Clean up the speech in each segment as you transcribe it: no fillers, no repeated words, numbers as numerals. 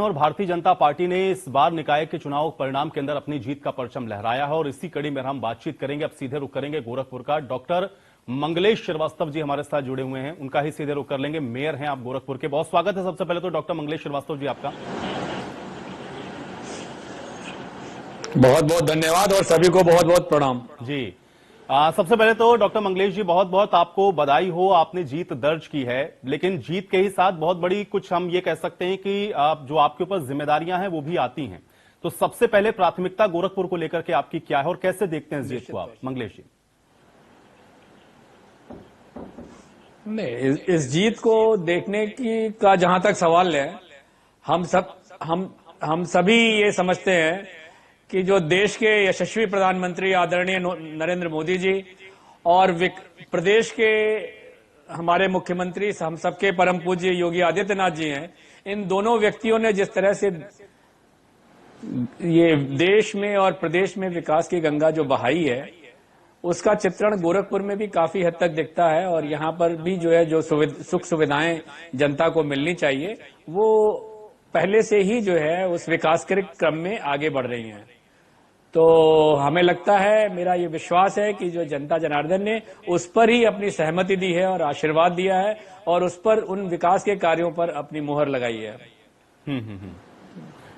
और भारतीय जनता पार्टी ने इस बार निकाय के चुनाव परिणाम के अंदर अपनी जीत का परचम लहराया है और इसी कड़ी में हम बातचीत करेंगे। अब सीधे रुख करेंगे गोरखपुर का। डॉक्टर मंगलेश श्रीवास्तव जी हमारे साथ जुड़े हुए हैं, उनका ही सीधे रुख कर लेंगे। मेयर हैं आप गोरखपुर के, बहुत स्वागत है सबसे पहले तो डॉक्टर मंगलेश श्रीवास्तव जी आपका। बहुत बहुत धन्यवाद और सभी को बहुत बहुत प्रणाम जी। सबसे पहले तो डॉक्टर मंगलेश जी बहुत बहुत आपको बधाई हो, आपने जीत दर्ज की है, लेकिन जीत के ही साथ बहुत बड़ी कुछ हम ये कह सकते हैं कि जो आपके ऊपर जिम्मेदारियां हैं वो भी आती हैं। तो सबसे पहले प्राथमिकता गोरखपुर को लेकर के आपकी क्या है और कैसे देखते हैं इस जीत को आप, मंगलेश जी? नहीं, इस जीत को देखने की का जहां तक सवाल है, हम सभी ये समझते हैं कि जो देश के यशस्वी प्रधानमंत्री आदरणीय नरेंद्र मोदी जी और प्रदेश के हमारे मुख्यमंत्री हम सबके परम पूज्य योगी आदित्यनाथ जी हैं, इन दोनों व्यक्तियों ने जिस तरह से ये देश में और प्रदेश में विकास की गंगा जो बहाई है, उसका चित्रण गोरखपुर में भी काफी हद तक दिखता है। और यहाँ पर भी जो है जो सुख सुविधाएं जनता को मिलनी चाहिए वो पहले से ही जो है उस विकास के क्रम में आगे बढ़ रही हैं। तो हमें लगता है, मेरा ये विश्वास है कि जो जनता जनार्दन ने उस पर ही अपनी सहमति दी है और आशीर्वाद दिया है और उस पर उन विकास के कार्यों पर अपनी मुहर लगाई है।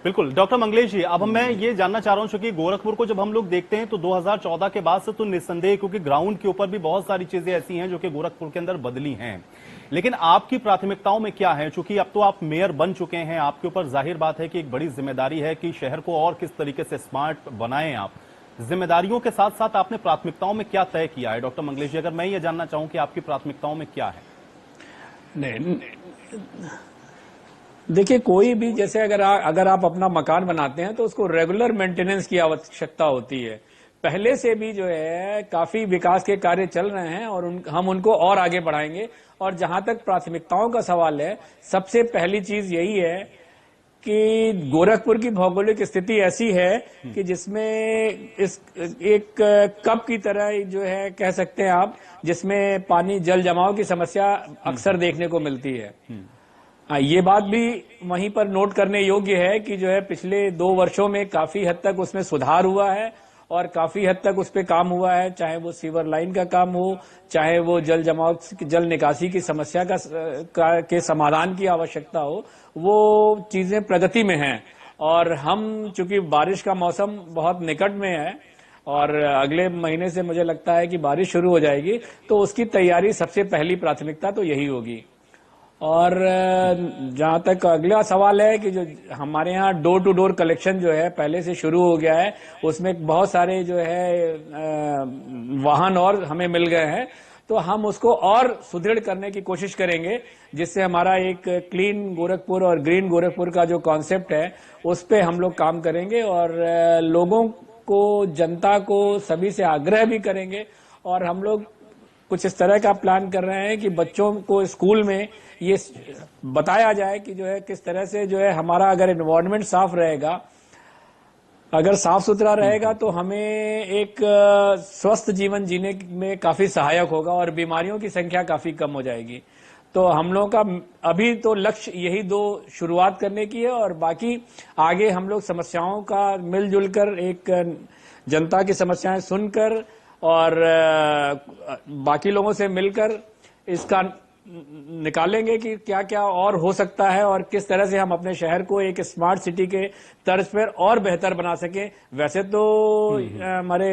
बिल्कुल डॉक्टर मंगलेश जी, अब मैं ये जानना चाह रहा हूं, क्योंकि गोरखपुर को जब हम लोग देखते हैं तो 2014 के बाद से तो निस्संदेह, क्योंकि ग्राउंड के ऊपर भी बहुत सारी चीजें ऐसी हैं जो कि गोरखपुर के अंदर बदली हैं, लेकिन आपकी प्राथमिकताओं में क्या है? चूंकि अब तो आप मेयर बन चुके हैं, आपके ऊपर जाहिर बात है कि एक बड़ी जिम्मेदारी है कि शहर को और किस तरीके से स्मार्ट बनाएं आप। जिम्मेदारियों के साथ साथ आपने प्राथमिकताओं में क्या तय किया है डॉक्टर मंगलेश जी? अगर मैं ये जानना चाहूं कि आपकी प्राथमिकताओं में क्या है। नहीं, देखिए, कोई भी जैसे अगर आप अपना मकान बनाते हैं तो उसको रेगुलर मेंटेनेंस की आवश्यकता होती है। पहले से भी जो है काफी विकास के कार्य चल रहे हैं और हम उनको और आगे बढ़ाएंगे। और जहां तक प्राथमिकताओं का सवाल है, सबसे पहली चीज यही है कि गोरखपुर की भौगोलिक स्थिति ऐसी है कि जिसमें इस एक कप की तरह जो है कह सकते हैं आप, जिसमें पानी जल जमाव की समस्या अक्सर देखने को मिलती है। ये बात भी वहीं पर नोट करने योग्य है कि जो है पिछले 2 वर्षों में काफी हद तक उसमें सुधार हुआ है और काफी हद तक उस पे काम हुआ है, चाहे वो सीवर लाइन का काम हो, चाहे वो जल जमाव जल निकासी की समस्या के समाधान की आवश्यकता हो, वो चीजें प्रगति में हैं। और हम चूंकि बारिश का मौसम बहुत निकट में है और अगले महीने से मुझे लगता है कि बारिश शुरू हो जाएगी, तो उसकी तैयारी सबसे पहली प्राथमिकता तो यही होगी। और जहां तक अगला सवाल है कि जो हमारे यहाँ डोर टू डोर कलेक्शन जो है पहले से शुरू हो गया है, उसमें बहुत सारे जो है वाहन और हमें मिल गए हैं, तो हम उसको और सुदृढ़ करने की कोशिश करेंगे, जिससे हमारा एक क्लीन गोरखपुर और ग्रीन गोरखपुर का जो कॉन्सेप्ट है उस पे हम लोग काम करेंगे। और लोगों को, जनता को, सभी से आग्रह भी करेंगे। और हम लोग कुछ इस तरह का प्लान कर रहे हैं कि बच्चों को स्कूल में ये बताया जाए कि जो है किस तरह से जो है हमारा अगर एनवायरनमेंट साफ रहेगा, अगर साफ सुथरा रहेगा तो हमें एक स्वस्थ जीवन जीने में काफी सहायक होगा और बीमारियों की संख्या काफी कम हो जाएगी। तो हम लोगों का अभी तो लक्ष्य यही 2 शुरुआत करने की है और बाकी आगे हम लोग समस्याओं का मिलजुल कर, एक जनता की समस्याएं सुनकर और बाकी लोगों से मिलकर इसका निकालेंगे कि क्या क्या और हो सकता है और किस तरह से हम अपने शहर को एक स्मार्ट सिटी के तर्ज पर और बेहतर बना सकें। वैसे तो हमारे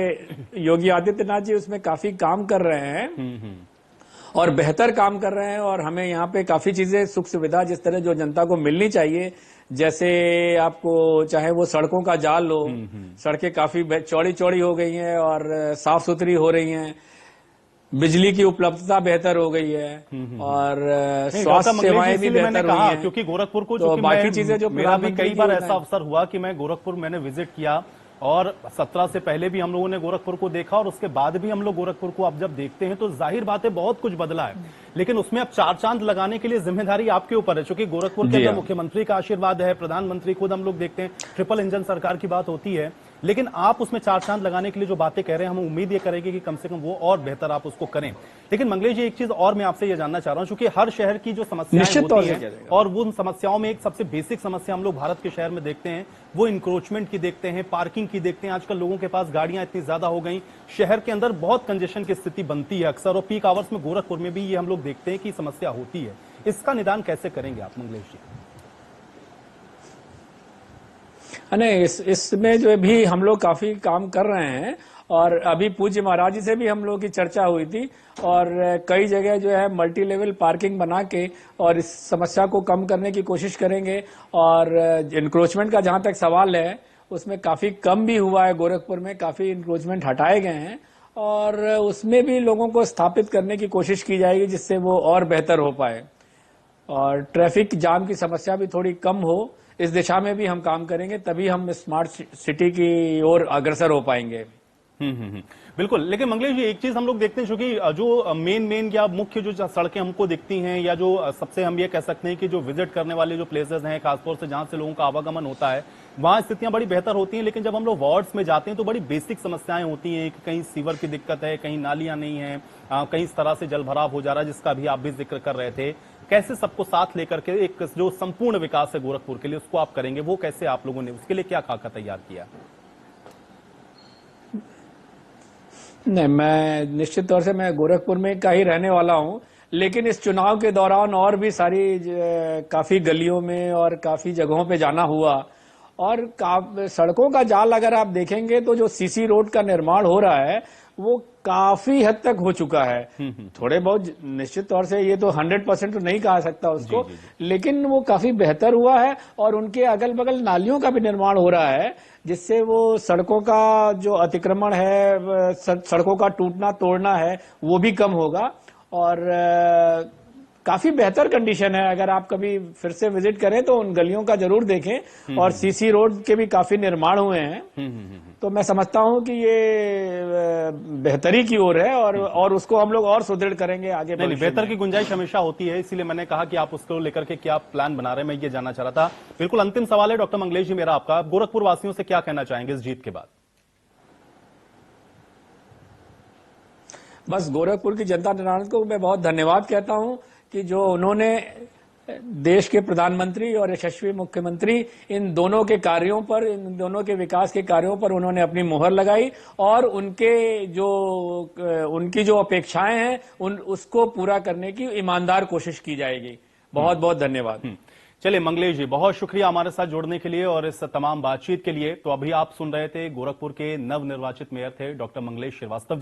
योगी आदित्यनाथ जी उसमें काफी काम कर रहे हैं और बेहतर काम कर रहे हैं और हमें यहाँ पे काफी चीजें, सुख सुविधा जिस तरह जो जनता को मिलनी चाहिए, जैसे आपको चाहे वो सड़कों का जाल हो, सड़कें काफी चौड़ी चौड़ी हो गई हैं और साफ सुथरी हो रही हैं, बिजली की उपलब्धता बेहतर हो गई है और स्वास्थ्य सेवाएं भी बेहतर हुई हैं। क्योंकि गोरखपुर को तो बाकी चीजें जो मेरा भी कई बार ऐसा अवसर हुआ कि मैं गोरखपुर मैंने विजिट किया और 17 से पहले भी हम लोगों ने गोरखपुर को देखा और उसके बाद भी हम लोग गोरखपुर को अब जब देखते हैं तो जाहिर बात है बहुत कुछ बदला है, लेकिन उसमें अब 4 चांद लगाने के लिए जिम्मेदारी आपके ऊपर है, क्योंकि गोरखपुर के अंदर मुख्यमंत्री का आशीर्वाद है, प्रधानमंत्री खुद हम लोग देखते हैं, ट्रिपल इंजन सरकार की बात होती है। लेकिन आप उसमें चार चांद लगाने के लिए जो बातें कह रहे हैं, हम उम्मीद ये करेंगे कि कम से कम वो और बेहतर आप उसको करें। लेकिन मंगलेश जी, एक चीज और मैं आपसे ये जानना चाह रहा हूं, क्योंकि हर शहर की जो समस्याएं निश्चित तौर होती से हैं, किया जाएगा। और वो उन समस्याओं में एक सबसे बेसिक समस्या हम लोग भारत के शहर में देखते हैं, वो इंक्रोचमेंट की देखते हैं, पार्किंग की देखते हैं। आजकल लोगों के पास गाड़ियां इतनी ज्यादा हो गई, शहर के अंदर बहुत कंजेशन की स्थिति बनती है अक्सर, और पीक आवर्स में गोरखपुर में भी ये हम लोग देखते हैं कि समस्या होती है। इसका निदान कैसे करेंगे आप मंगलेश जी? नहीं, इसमें जो भी हम लोग काफी काम कर रहे हैं, और अभी पूज्य महाराज जी से भी हम लोग की चर्चा हुई थी, और कई जगह जो है मल्टी लेवल पार्किंग बना के और इस समस्या को कम करने की कोशिश करेंगे। और इंक्रोचमेंट का जहां तक सवाल है, उसमें काफी कम भी हुआ है, गोरखपुर में काफी इंक्रोचमेंट हटाए गए हैं, और उसमें भी लोगों को स्थापित करने की कोशिश की जाएगी जिससे वो और बेहतर हो पाए, और ट्रैफिक जाम की समस्या भी थोड़ी कम हो। इस दिशा में भी हम काम करेंगे, तभी हम स्मार्ट सिटी की ओर अग्रसर हो पाएंगे। बिल्कुल। लेकिन मंगलेश जी, एक चीज हम लोग देखते हैं, क्योंकि जो मेन या मुख्य जो सड़कें हमको दिखती हैं, या जो सबसे हम ये कह सकते हैं कि जो विजिट करने वाले जो प्लेसेस हैं, खासतौर से जहां से लोगों का आवागमन होता है, वहां स्थितियां बड़ी बेहतर होती हैं। लेकिन जब हम लोग वार्ड्स में जाते हैं तो बड़ी बेसिक समस्याएं होती हैं कि कहीं सीवर की दिक्कत है, कहीं नालियां नहीं है, कहीं इस तरह से जल भराव हो जा रहा है, जिसका भी आप भी जिक्र कर रहे थे। कैसे सबको साथ लेकर के एक जो संपूर्ण विकास है गोरखपुर के लिए, उसको आप करेंगे, वो कैसे आप लोगों ने उसके लिए क्या खाका तैयार किया? नहीं, मैं निश्चित तौर से मैं गोरखपुर में का ही रहने वाला हूं, लेकिन इस चुनाव के दौरान और भी सारी काफी गलियों में और काफी जगहों पे जाना हुआ, और सड़कों का जाल अगर आप देखेंगे तो जो सीसी रोड का निर्माण हो रहा है वो काफी हद तक हो चुका है। थोड़े बहुत निश्चित तौर से ये तो 100% तो नहीं कहा सकता उसको, लेकिन वो काफी बेहतर हुआ है, और उनके अगल बगल नालियों का भी निर्माण हो रहा है, जिससे वो सड़कों का जो अतिक्रमण है, सड़कों का टूटना तोड़ना है, वो भी कम होगा, और काफी बेहतर कंडीशन है। अगर आप कभी फिर से विजिट करें तो उन गलियों का जरूर देखें, और सीसी रोड के भी काफी निर्माण हुए हैं। तो मैं समझता हूं कि ये बेहतरी की ओर है, और उसको हम लोग और सुदृढ़ करेंगे आगे। नहीं, बेहतर की गुंजाइश हमेशा होती है, इसीलिए मैंने कहा कि आप उसको लेकर के क्या प्लान बना रहे हैं, मैं ये जानना चाह रहा था। बिल्कुल अंतिम सवाल है डॉक्टर मंगलेश जी मेरा आपका, गोरखपुर वासियों से क्या कहना चाहेंगे इस जीत के बाद? बस गोरखपुर की जनता जनार्दन को मैं बहुत धन्यवाद कहता हूं कि जो उन्होंने देश के प्रधानमंत्री और यशस्वी मुख्यमंत्री, इन दोनों के कार्यों पर, इन दोनों के विकास के कार्यों पर उन्होंने अपनी मुहर लगाई, और उनकी जो अपेक्षाएं हैं उसको पूरा करने की ईमानदार कोशिश की जाएगी। बहुत बहुत धन्यवाद। चलिए मंगलेश जी, बहुत शुक्रिया हमारे साथ जुड़ने के लिए और इस तमाम बातचीत के लिए। तो अभी आप सुन रहे थे, गोरखपुर के नवनिर्वाचित मेयर थे डॉक्टर मंगलेश श्रीवास्तव।